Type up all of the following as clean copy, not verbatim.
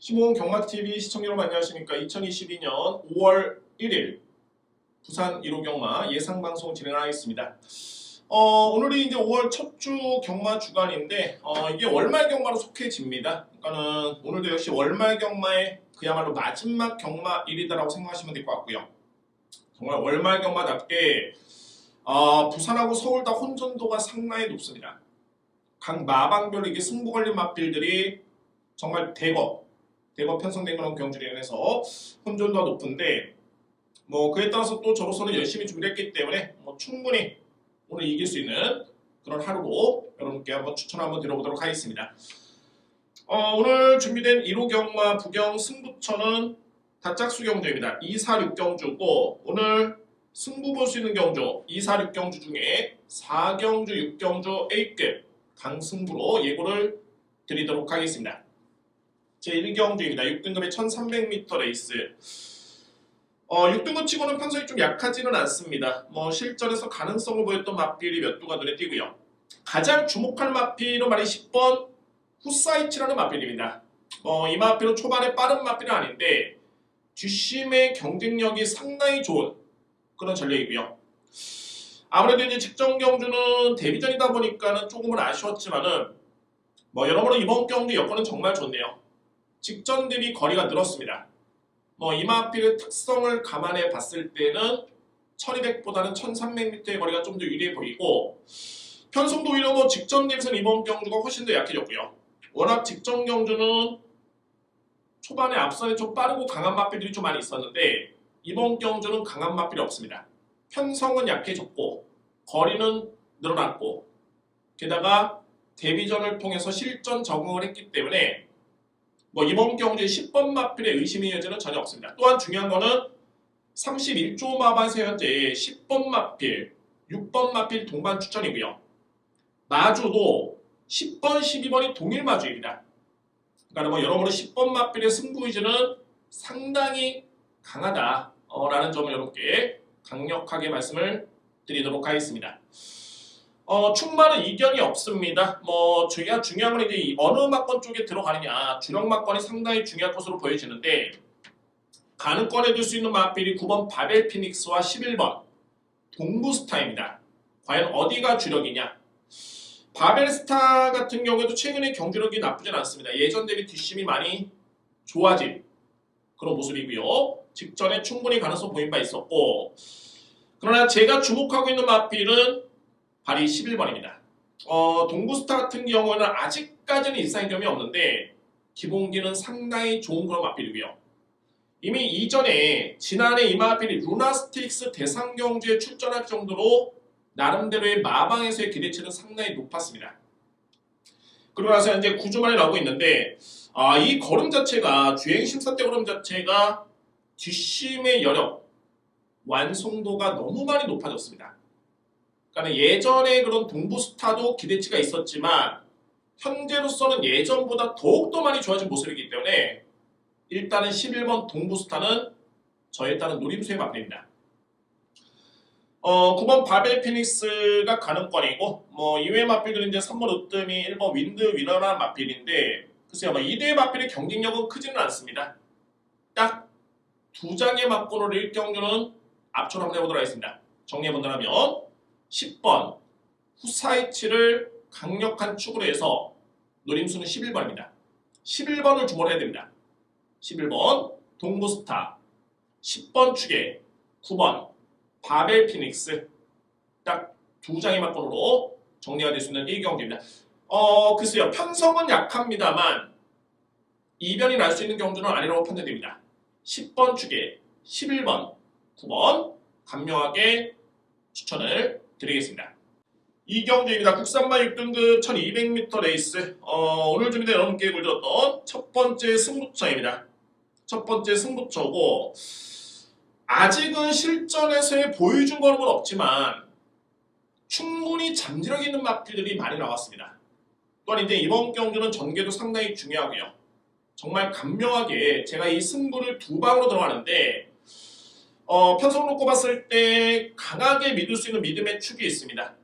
시몬 경마TV 시청자 여러분 안녕하십니까. 2022년 5월 1일 부산 1호 경마 예상방송 진행하겠습니다. 오늘이 이제 5월 첫 주 경마 주간인데 이게 월말 경마로 속해집니다. 그러니까는 오늘도 역시 월말 경마의 그야말로 마지막 경마일이다라고 생각하시면 될 것 같고요. 정말 월말 경마답게 부산하고 서울 다 혼전도가 상당히 높습니다. 각 마방별로 이게 승부 걸린 맛빌들이 정말 대거 편성된 그런 경주로 인해서 혼전도가 높은데 그에 따라서 또 저로서는 열심히 준비를 했기 때문에 충분히 오늘 이길 수 있는 그런 하루로 여러분께 한번 추천 한번 드려보도록 하겠습니다. 오늘 준비된 1호 경마 부경 승부처는 다짝수 경주입니다. 2, 4, 6 경주고 오늘 승부 볼 수 있는 경주 2, 4, 6 경주 중에 4경주, 6경주 A급 강승부로 예고를 드리도록 하겠습니다. 제1경주입니다. 6등급의 1300m 레이스. 6등급 치고는 편성이 좀 약하지는 않습니다. 실전에서 가능성을 보였던 맛필이 몇 두가 눈에 띄고요. 가장 주목할 맛필은 말이 10번 후사이치라는 맛필입니다. 이 맛필은 초반에 빠른 맛필은 아닌데 뒷심의 경쟁력이 상당히 좋은 그런 전략이고요. 아무래도 이제 직전 경주는 데뷔전이다 보니까는 조금은 아쉬웠지만은 여러모로 이번 경주 여건은 정말 좋네요. 직전 대비 거리가 늘었습니다. 이마필의 특성을 감안해 봤을 때는 1200보다는 1300m의 거리가 좀 더 유리해 보이고 편성도 오히려 직전 대비선 이번 경주가 훨씬 더 약해졌고요. 워낙 직전 경주는 초반에 앞선에 좀 빠르고 강한 마필들이 좀 많이 있었는데 이번 경주는 강한 마필이 없습니다. 편성은 약해졌고 거리는 늘어났고 게다가 데뷔전을 통해서 실전 적응을 했기 때문에 이번 경주에 10번 마필의 의심의 여지는 전혀 없습니다. 또한 중요한 거는 31조 마반에서 현재 10번 마필, 6번 마필 동반 추천이고요. 마주도 10번, 12번이 동일 마주입니다. 그러니까 여러모로 10번 마필의 승부 의지는 상당히 강하다라는 점을 여러분께 강력하게 말씀을 드리도록 하겠습니다. 충만은 이견이 없습니다. 저희가 중요한 건 이제 어느 막권 쪽에 들어가느냐, 주력 막권이 상당히 중요한 것으로 보여지는데 가능권에 둘 수 있는 마필이 9번 바벨 피닉스와 11번 동부스타입니다. 과연 어디가 주력이냐? 바벨스타 같은 경우에도 최근에 경주력이 나쁘진 않습니다. 예전 대비 뒷심이 많이 좋아진 그런 모습이고요. 직전에 충분히 가능성 보인 바 있었고 그러나 제가 주목하고 있는 마필은 발이 11번입니다. 동부스타 같은 경우는 아직까지는 일상의 점이 없는데 기본기는 상당히 좋은 그런 마필이고요. 이미 이전에 지난해 이 마필이 루나스틱스 대상경주에 출전할 정도로 나름대로의 마방에서의 기대치는 상당히 높았습니다. 그러고 나서 이제 9주 만에 나오고 있는데 이 걸음 자체가 주행 심사 때 걸음 자체가 뒷심의 여력, 완성도가 너무 많이 높아졌습니다. 그러니까 예전에 그런 동부스타도 기대치가 있었지만 현재로서는 예전보다 더욱더 많이 좋아진 모습이기 때문에 일단은 11번 동부스타는 저에 따른 노림수의 마필입니다. 9번 바벨 피닉스가 가능권이고 이외의 마필들은 이제 3번 으뜸이 1번 윈드 위너라는 마필인데 글쎄요 2대의 마필의 경쟁력은 크지는 않습니다. 딱 2장의 막권으로 1경주는 압축을 한번 해보도록 하겠습니다. 정리해본다면 10번 후사이치를 강력한 축으로 해서 노림수는 11번입니다. 11번을 주목해야 됩니다. 11번 동부스타 10번 축에 9번 바벨 피닉스 딱 2장의 막권으로 정리가 될 수 있는 1경주입니다. 글쎄요 편성은 약합니다만 이변이 날 수 있는 경주는 아니라고 판단됩니다. 10번 축에 11번 9번 간명하게 추천을 드리겠습니다. 이경주입니다. 국산마 6등급 1200m 레이스 오늘 준비된 여러분께 물들었던 첫 번째 승부처입니다. 첫 번째 승부처고 아직은 실전에서의 보여준 거는 없지만 충분히 잠재력 있는 마필들이 많이 나왔습니다. 또한 이제 이번 경주는 전개도 상당히 중요하고요. 정말 간명하게 제가 이 승부를 2방으로 들어가는데 편성 놓고 봤을 때 강하게 믿을 수 있는 믿음의 축이 있습니다.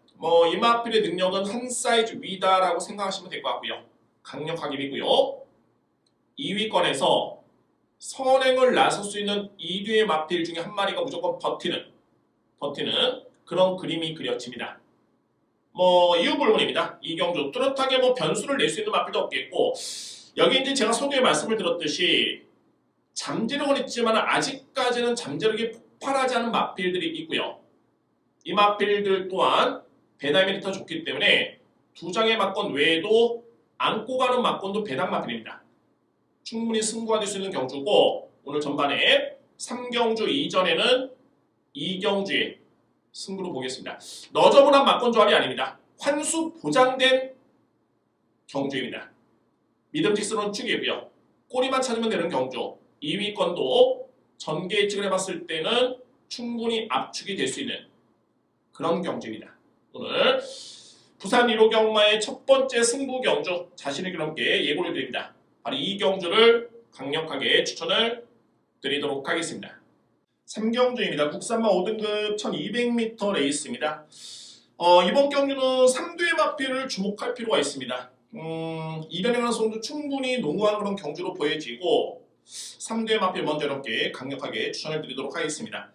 이 마필의 능력은 한 사이즈 위다라고 생각하시면 될 것 같고요. 강력하게 믿고요. 2위권에서 선행을 나설 수 있는 2뒤의 마필 중에 한 마리가 무조건 버티는 그런 그림이 그려집니다. 이유 불문입니다. 이경주 뚜렷하게 변수를 낼 수 있는 마필도 없겠고, 여기 이제 제가 서두에 말씀을 드렸듯이 잠재력은 있지만 아직까지는 잠재력이 폭발하지 않은 마필들이 있고요. 이 마필들 또한 배당 메리트가 좋기 때문에 두 장의 막권 외에도 안고 가는 막권도 배당 마필입니다. 충분히 승부가 될 수 있는 경주고, 오늘 전반에 3경주 이전에는 2경주의 승부로 보겠습니다. 너저분한 막권 조합이 아닙니다. 환수 보장된 경주입니다. 믿음직스러운 축이고요. 꼬리만 찾으면 되는 경주. 2위권도 전개 예측을 해봤을 때는 충분히 압축이 될 수 있는 그런 경주입니다. 오늘 부산 1호 경마의 첫 번째 승부 경주 자신의 그렇게 예고를 드립니다. 바로 이 경주를 강력하게 추천을 드리도록 하겠습니다. 3경주입니다. 국산마 5등급 1200m 레이스입니다. 이번 경주는 3두의 마필을 주목할 필요가 있습니다. 이변의 가능성도 충분히 농후한 그런 경주로 보여지고 3두의 마필 먼저 이렇게 강력하게 추천을 드리도록 하겠습니다.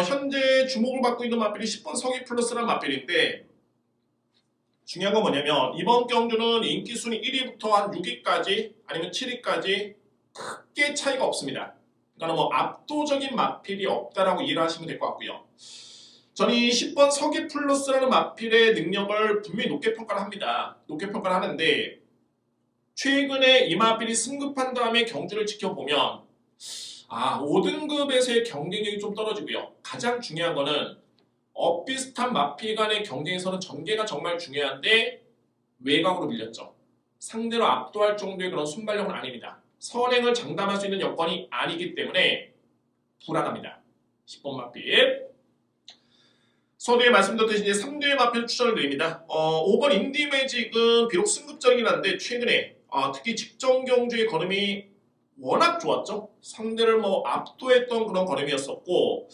현재 주목을 받고 있는 마필이 10번 서기 플러스라는 마필인데, 중요한 건 뭐냐면 이번 경주는 인기 순위 1위부터 한 6위까지 아니면 7위까지 크게 차이가 없습니다. 그러니까 압도적인 마필이 없다라고 이해를 하시면 될 것 같고요. 저는 이 10번 서기 플러스라는 마필의 능력을 분명히 높게 평가를 합니다. 높게 평가를 하는데, 최근에 이 마필이 승급한 다음에 경주를 지켜보면 5등급에서의 경쟁력이 좀 떨어지고요. 가장 중요한 거는 엇비슷한 마필 간의 경쟁에서는 전개가 정말 중요한데 외곽으로 밀렸죠. 상대로 압도할 정도의 그런 순발력은 아닙니다. 선행을 장담할 수 있는 여건이 아니기 때문에 불안합니다. 10번 마필. 서두에 말씀드렸듯이 이제 3두의 마필 추천을 드립니다. 5번 인디매직은 비록 승급적이긴 한데 최근에 특히 직전 경주의 걸음이 워낙 좋았죠. 상대를 압도했던 그런 걸음이었었고,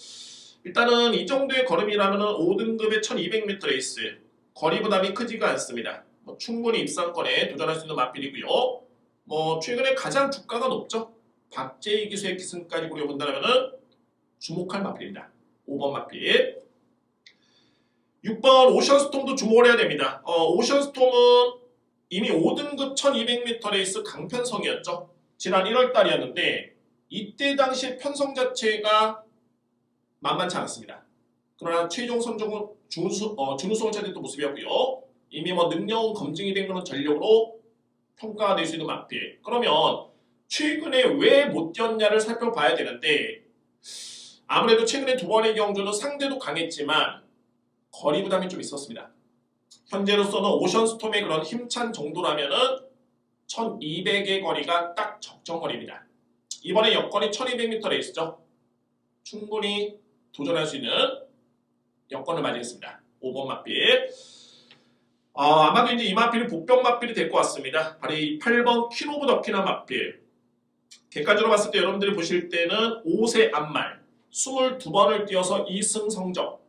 일단은 이 정도의 걸음이라면 5등급의 1200m 레이스 거리 부담이 크지가 않습니다. 충분히 입상권에 도전할 수 있는 마필이고요. 최근에 가장 주가가 높죠. 박재희 기수의 기승까지 고려본다면 주목할 마필입니다. 5번 마필. 6번 오션스톰도 주목을 해야 됩니다. 오션스톰은 이미 5등급 1200m 레이스 강편성이었죠. 지난 1월달이었는데 이때 당시 편성 자체가 만만치 않았습니다. 그러나 최종 선정은 준우승을 차지했던 모습이었고요. 이미 능력은 검증이 된 그런 전력으로 평가가 될 수 있는 마필. 그러면 최근에 왜 못 뛰었냐를 살펴봐야 되는데, 아무래도 최근에 두 번의 경주는 상대도 강했지만 거리 부담이 좀 있었습니다. 현재로서는 오션스톰의 그런 힘찬 정도라면은 1200의 거리가 딱 적정 거리입니다. 이번에 여건이 1200m 레이스죠. 충분히 도전할 수 있는 여건을 맞이했습니다. 5번 마필. 아마도 이제 이 마필이 복병 마필이 될 것 같습니다. 바로 이 8번 퀸 오브 더 퀸한 마필. 객관적으로 봤을 때 여러분들이 보실 때는 5세 앞말 22번을 뛰어서 2승 성적.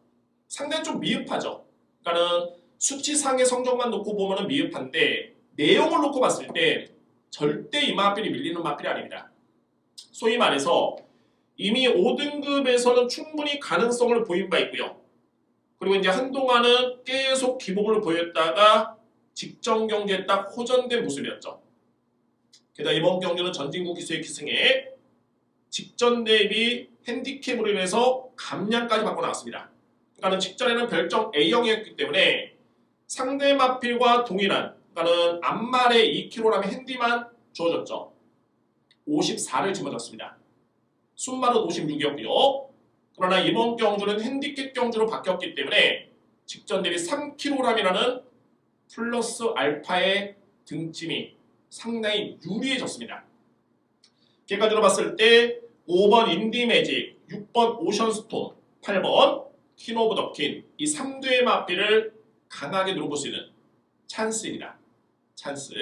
상당히 좀 미흡하죠. 그러니까는 수치상의 성적만 놓고 보면 미흡한데 내용을 놓고 봤을 때 절대 이 마필이 밀리는 마필이 아닙니다. 소위 말해서 이미 5등급에서는 충분히 가능성을 보인 바 있고요. 그리고 이제 한동안은 계속 기복을 보였다가 직전 경기에 딱 호전된 모습이었죠. 게다가 이번 경기는 전진국 기수의 기승에 직전 대비 핸디캡으로 인해서 감량까지 받고 나왔습니다. 그러니까 직전에는 별점 A형이었기 때문에 상대 마필과 동일한, 그러니까는 앞말에 2kg의 핸디만 주어졌죠. 54를 집어줬습니다. 순말은 56이었고요. 그러나 이번 경주는 핸디캡 경주로 바뀌었기 때문에 직전 대비 3kg이라는 플러스 알파의 등짐이 상당히 유리해졌습니다. 객관적으로 봤을 때 5번 인디매직, 6번 오션스톰, 8번 퀸 오브 더 퀸, 이 3두의 마필을 강하게 누려볼 수 있는 찬스입니다. 찬스.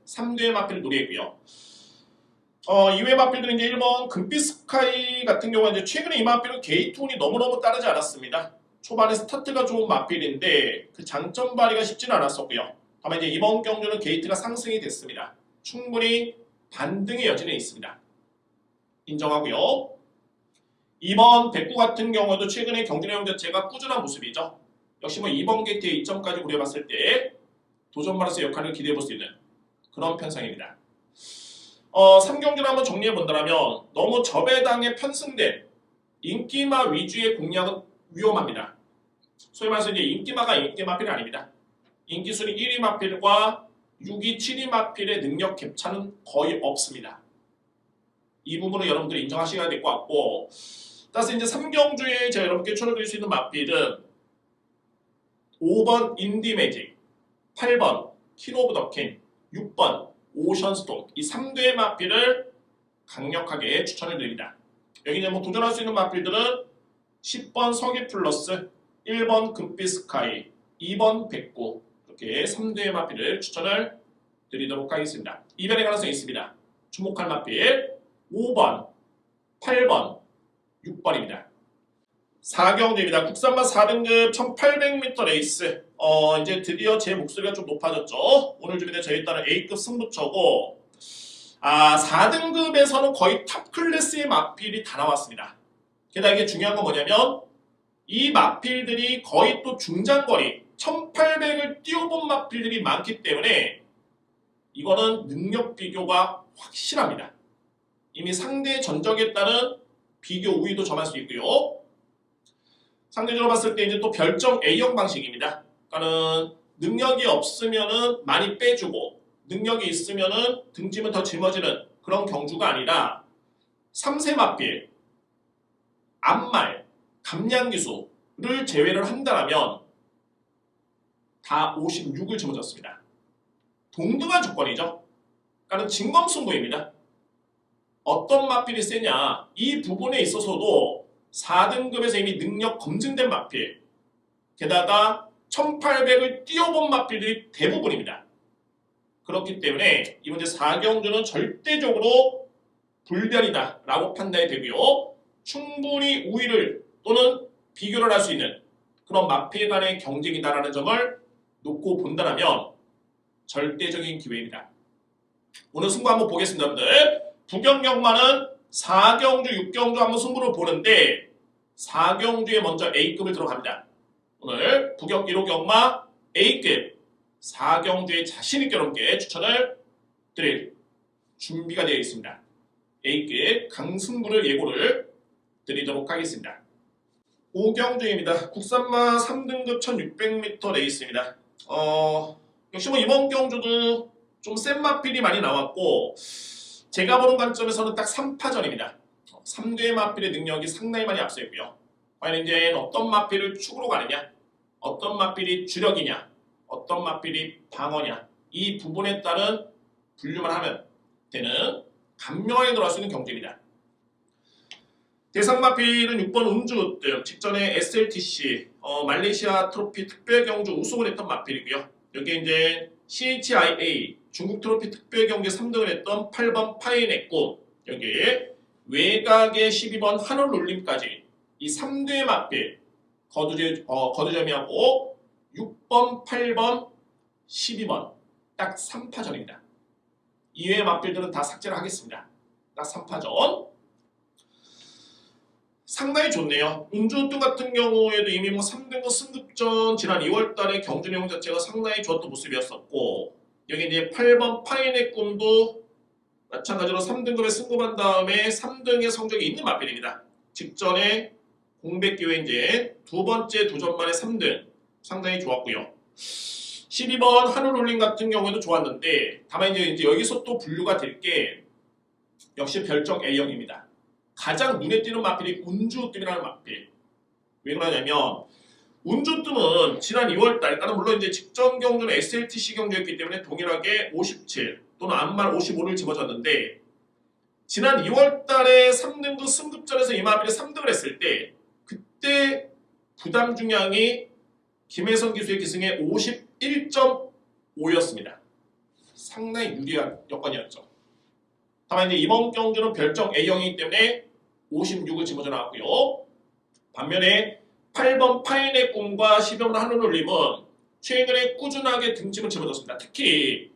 3두의 마필을 노리고요. 이외의 마필들은 이제 1번 금빛 스카이 같은 경우는 이제 최근에 이 마필은 게이트 운이 너무너무 따르지 않았습니다. 초반에 스타트가 좋은 마필인데 그 장점 발휘가 쉽지는 않았었고요. 다만 이제 이번 경주는 게이트가 상승이 됐습니다. 충분히 반등의 여지는 있습니다. 인정하고요. 2번 백구 같은 경우에도 최근에 경주 내용 자체가 꾸준한 모습이죠. 역시 뭐 2번 게이트의 이점까지 고려해봤을 때 도전마라스 역할을 기대해볼 수 있는 그런 편상입니다. 3경기를 한번 정리해본다면 너무 저배당에 편승된 인기마 위주의 공략은 위험합니다. 소위 말해서 이제 인기마가 인기 마필이 아닙니다. 인기순위 1위 마필과 6위, 7위 마필의 능력 격차는 거의 없습니다. 이 부분을 여러분들이 인정하셔야 될 것 같고, 따라서 이제 3경주에 제가 여러분께 추천드릴 수 있는 마필은 5번 인디매직, 8번 킹 오브 더 킹, 6번 오션스톰, 이 3대의 마필을 강력하게 추천을 드립니다. 여기 이제 뭐 도전할 수 있는 마필들은 10번 서기 플러스, 1번 금빛 스카이, 2번 백구, 이렇게 3대의 마필을 추천을 드리도록 하겠습니다. 이변의 가능성이 있습니다. 주목할 마필 5번, 8번, 6번입니다. 4경주입니다. 국산마 4등급 1800m 레이스. 이제 드디어 제 목소리가 좀 높아졌죠. 오늘 준비된 저희 딸은 A급 승부처고, 4등급에서는 거의 탑 클래스의 마필이 다 나왔습니다. 게다가 이게 중요한 건 뭐냐면 이 마필들이 거의 또 중장거리 1800을 뛰어본 마필들이 많기 때문에 이거는 능력 비교가 확실합니다. 이미 상대 전적에 따른 비교 우위도 점할 수 있고요. 상대적으로 봤을 때 이제 또 별점 A형 방식입니다. 그러니까는 능력이 없으면은 많이 빼주고 능력이 있으면은 등짐은 더 짊어지는 그런 경주가 아니라 3세 마필, 암말, 감량기수를 제외를 한다면 다 56을 짊어졌습니다. 동등한 조건이죠. 그러니까 진검승부입니다. 어떤 마필이 세냐, 이 부분에 있어서도 4등급에서 이미 능력 검증된 마필, 게다가 1800을 뛰어본 마필들이 대부분입니다. 그렇기 때문에 이 문제 4경주는 절대적으로 불변이다 라고 판단이 되고요. 충분히 우위를 또는 비교를 할 수 있는 그런 마필 간의 경쟁이다라는 점을 놓고 본다면 절대적인 기회입니다. 오늘 승부 한번 보겠습니다. 여러분들 부경력만은 4경주, 6경주 한번 승부를 보는데 4경주에 먼저 A급을 들어갑니다. 오늘 부경 1호 경마 A급 4경주에 자신있게 여러분께 추천을 드릴 준비가 되어 있습니다. A급 강승부를 예고를 드리도록 하겠습니다. 5경주입니다. 국산마 3등급 1600m 레이스입니다. 역시 뭐 이번 경주도 좀 센 마필이 많이 나왔고 제가 보는 관점에서는 딱 3파전입니다. 3대 마필의 능력이 상당히 많이 앞서 있고요. 과연 이제 어떤 마필을 축으로 가느냐, 어떤 마필이 주력이냐, 어떤 마필이 방어냐, 이 부분에 따른 분류만 하면 되는 감명하게 들어갈 수 있는 경기입니다. 대상 마필은 6번 운주 등 직전에 SLTC 말레이시아 트로피 특별 경주 우승을 했던 마필이고요. 여기 이제 CHIA 중국 트로피 특별 경기 3등을 했던 8번 파인의 꿈, 여기에 외곽의 12번 하늘 울림까지 이 3대 마필 거두점이하고 6번, 8번, 12번 딱 3파전입니다. 이외의 마필들은 다 삭제를 하겠습니다. 딱 3파전. 상당히 좋네요. 운주등 같은 경우에도 이미 뭐 3등급 승급전 지난 2월달에 경주 내용 자체가 상당히 좋았던 모습이었었고 여기 이제 8번 파인의 꿈도 마찬가지로 3등급에 승급한 다음에 3등의 성적이 있는 마필입니다. 직전에 공백 기회 이제 두 번째 도전만에 3등 상당히 좋았고요. 12번 하늘 울림 같은 경우에도 좋았는데 다만 이제 여기서 또 분류가 될 게 역시 별정 A형입니다. 가장 눈에 띄는 마필이 운주뜸이라는 마필. 왜 그러냐면 운주뜸은 지난 2월달, 그러니까 물론 이제 직전 경주는 SLTC 경주였기 때문에 동일하게 57 또는 암말 55를 집어줬는데 지난 2월달에 3등급 승급전에서 이 마필이 3등을 했을 때 그때 부담 중량이 김혜성 기수의 기승에 51.5였습니다. 상당히 유리한 여건이었죠. 다만 이제 이번 경주는 별정 A형이기 때문에 56을 집어져 나왔고요. 반면에 8번 파인의 꿈과 12번 하늘 울림은 최근에 꾸준하게 등짐을 집어줬습니다. 특히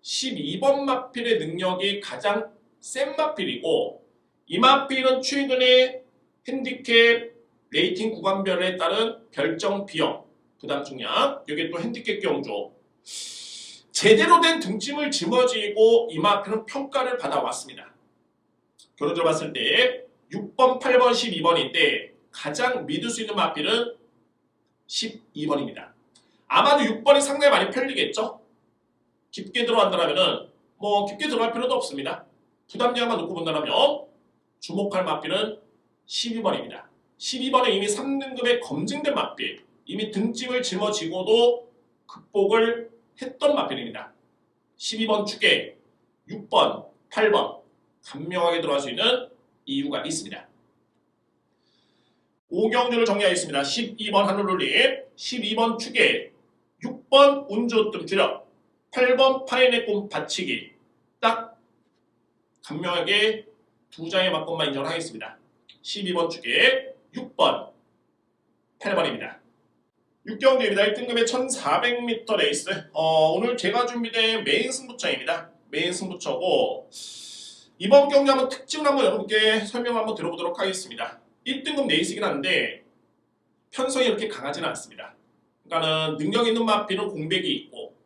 12번 마필의 능력이 가장 센 마필이고 이 마필은 최근에 핸디캡 레이팅 구간별에 따른 별정 비용, 부담 중량, 이게 또 핸디캡 경주 제대로 된 등짐을 짊어지고 이 마필은 평가를 받아왔습니다. 결론적으로 봤을 때 6번, 8번, 12번인데 가장 믿을 수 있는 마필은 12번입니다. 아마도 6번이 상당히 많이 팔리겠죠? 깊게 들어간다면 뭐 깊게 들어갈 필요도 없습니다. 부담량만 놓고 본다면 주목할 마필은 12번입니다. 12번은 이미 3등급의 검증된 마필, 이미 등짐을 짊어지고도 극복을 했던 마필입니다. 12번 축에 6번, 8번 간명하게 들어갈 수 있는 이유가 있습니다. 5경주를 정리하겠습니다. 12번 하늘룰리, 12번 축에 6번 운주뜸 주력, 8번 파인의 꿈 받치기 딱 간명하게 두 장의 막건만 인정하겠습니다. 12번 축에 6번, 8번입니다. 6경주입니다. 1등급의 1400m 레이스. 오늘 제가 준비된 메인 승부처입니다. 메인 승부처고 이번 경기 한번 특징을 한번 여러분께 설명을 한번 들어보도록 하겠습니다. 1등급 레이스이긴 한데 편성이 이렇게 강하지는 않습니다. 그러니까는 능력 있는 마필은 공백이 있고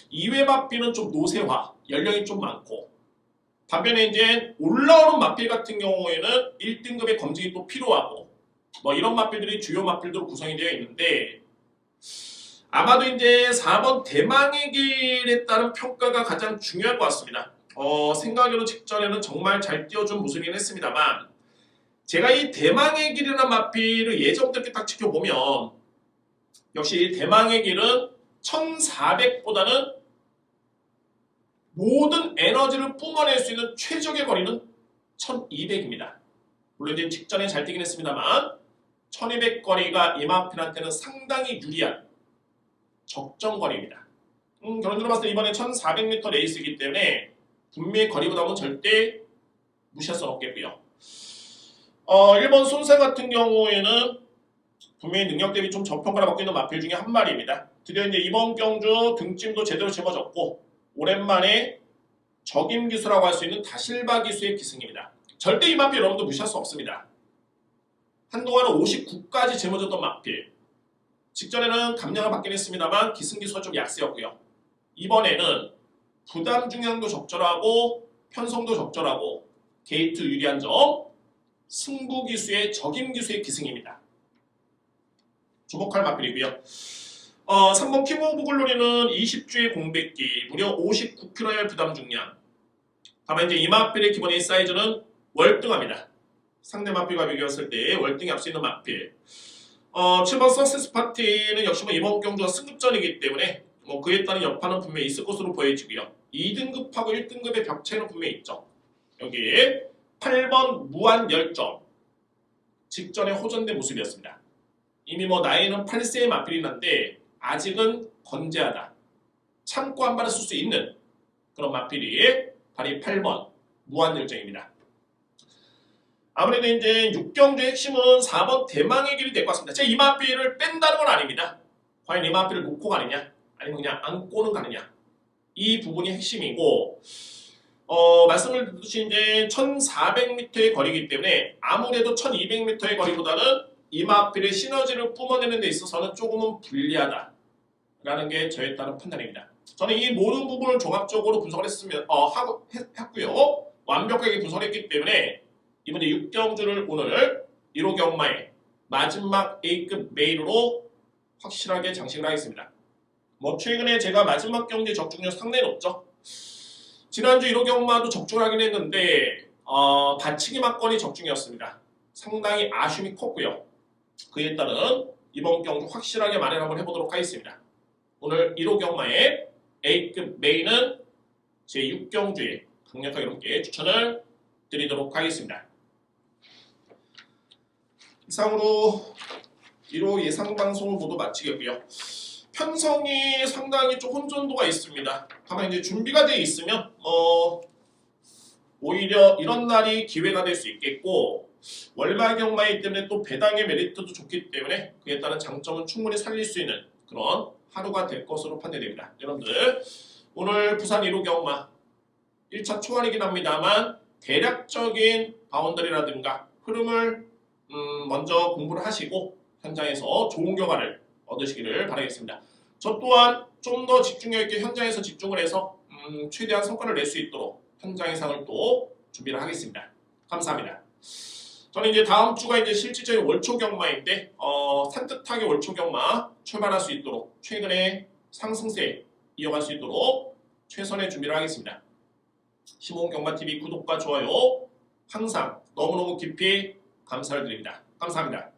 이외 마필은 좀 노쇠화, 연령이 좀 많고 반면에 이제 올라오는 마필 같은 경우에는 1등급의 검증이 또 필요하고 뭐 이런 마필들이 주요 마필들로 구성이 되어 있는데 아마도 이제 4번 대망의 길에 따른 평가가 가장 중요할 것 같습니다. 생각으로 직전에는 정말 잘 띄워준 모습이긴 했습니다만 제가 이 대망의 길이라는 마필을 예전부터 이렇게 딱 지켜보면 역시 대망의 길은 1400보다는 모든 에너지를 뿜어낼 수 있는 최적의 거리는 1200입니다. 물론 이제 직전에 잘 뛰긴 했습니다만 1200 거리가 이 마필한테는 상당히 유리한 적정 거리입니다. 결론적으로 봤을 때 이번에 1400m 레이스이기 때문에 분명히 거리보다는 절대 무시할 수는 없겠고요. 1번 손사 같은 경우에는 분명히 능력 대비 좀 저평가를 받고 있는 마필 중에 한 마리입니다. 드디어 이제 이번 경주 등짐도 제대로 짊어졌고 오랜만에 적임 기수라고 할 수 있는 다실바 기수의 기승입니다. 절대 이 마필 여러분도 무시할 수 없습니다. 한동안은 59까지 짊어졌던 마필. 직전에는 감량을 받긴 했습니다만 기승 기수가 좀 약세였고요. 이번에는 부담 중량도 적절하고 편성도 적절하고 게이트 유리한 점 승부 기수의 적임 기수의 기승입니다. 주목할 마필이고요. 3번 킹 오브 글로리는 20주의 공백기, 무려 59kg의 부담 중량. 다만 이제 이 마필의 기본의 사이즈는 월등합니다. 상대 마필과 비교했을 때 월등히 앞서 있는 마필. 7번 석세스 파티는 역시 이번 경주가 승급전이기 때문에 그에 따른 여파는 분명히 있을 것으로 보여지고요. 2등급하고 1등급의 벽 차이는 분명히 있죠. 여기에 8번 무한 열정. 직전에 호전된 모습이었습니다. 이미 나이는 8세의 마필이 난데 아직은 건재하다. 참고 한 발을 쓸 수 있는 그런 마필이 바로 8번 무한열정입니다. 아무래도 이제 6경주의 핵심은 4번 대망의 길이 될 것 같습니다. 제가 이 마필을 뺀다는 건 아닙니다. 과연 이 마필을 놓고 가느냐 아니면 그냥 안고는 가느냐 이 부분이 핵심이고 말씀을 드렸듯이 이제 1400m의 거리이기 때문에 아무래도 1200m의 거리보다는 이 마필의 시너지를 뿜어내는 데 있어서는 조금은 불리하다라는 게 저에 따른 판단입니다. 저는 이 모든 부분을 종합적으로 분석을 했고요. 완벽하게 분석을 했기 때문에 이번에 6경주를 오늘 1호 경마의 마지막 A급 메인으로 확실하게 장식을 하겠습니다. 최근에 제가 마지막 경기 적중률 상당히 높죠. 지난주 1호 경마도 적중을 하긴 했는데 받치기 막건이 적중이었습니다. 상당히 아쉬움이 컸고요. 그에 따른 이번 경주 확실하게 마련 한번 해보도록 하겠습니다. 오늘 1호 경마의 A급 메인은 제 6경주에 강력하게 여러분께 추천을 드리도록 하겠습니다. 이상으로 1호 예상 방송을 모두 마치겠고요. 편성이 상당히 좀 혼돈도가 있습니다. 다만 이제 준비가 되어 있으면 오히려 이런 날이 기회가 될 수 있겠고 월말 경마이기 때문에 또 배당의 메리트도 좋기 때문에 그에 따른 장점은 충분히 살릴 수 있는 그런 하루가 될 것으로 판단됩니다. 여러분들 오늘 부산 1호 경마 1차 초안이긴 합니다만 대략적인 바운더리라든가 흐름을 먼저 공부를 하시고 현장에서 좋은 결과를 얻으시기를 바라겠습니다. 저 또한 좀 더 집중력 있게 현장에서 집중을 해서 최대한 성과를 낼 수 있도록 현장 예상을 또 준비를 하겠습니다. 감사합니다. 저는 이제 다음 주가 이제 실질적인 월초 경마인데 산뜻하게 월초 경마 출발할 수 있도록 최근에 상승세 이어갈 수 있도록 최선의 준비를 하겠습니다. 심호흡 경마TV 구독과 좋아요 항상 너무너무 깊이 감사를 드립니다. 감사합니다.